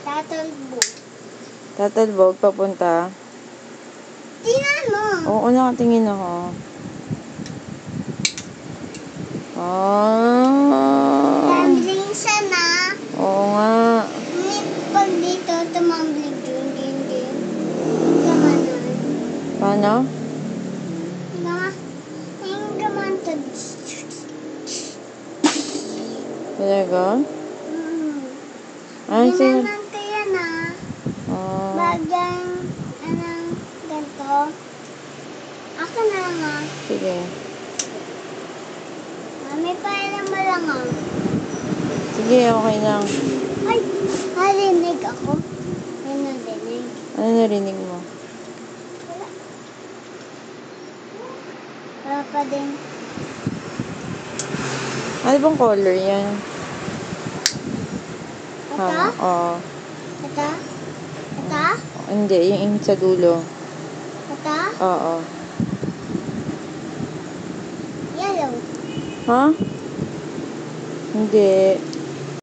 Tatalbog. Tatalbog, papunta. Tingnan mo. Oo, nakatingin ako. Tumbling siya na. Oo nga. Pag dito, tumambling din. Gamanan. Paano? Yung gamantan. Talaga? Ay, sige. Ginanan ko yan Oh. Bagyan, ganito. Ako na lang Sige. Mami, pailan mo lang Sige, okay lang. Ay, narinig ako. Ay, narinig. Ano narinig mo? Wala pa din. Ano bang color yan? Ito? Oo. Ito? Ito? Hindi, yung sa dulo. Ito? Oo. Yellow. Ha? Hindi.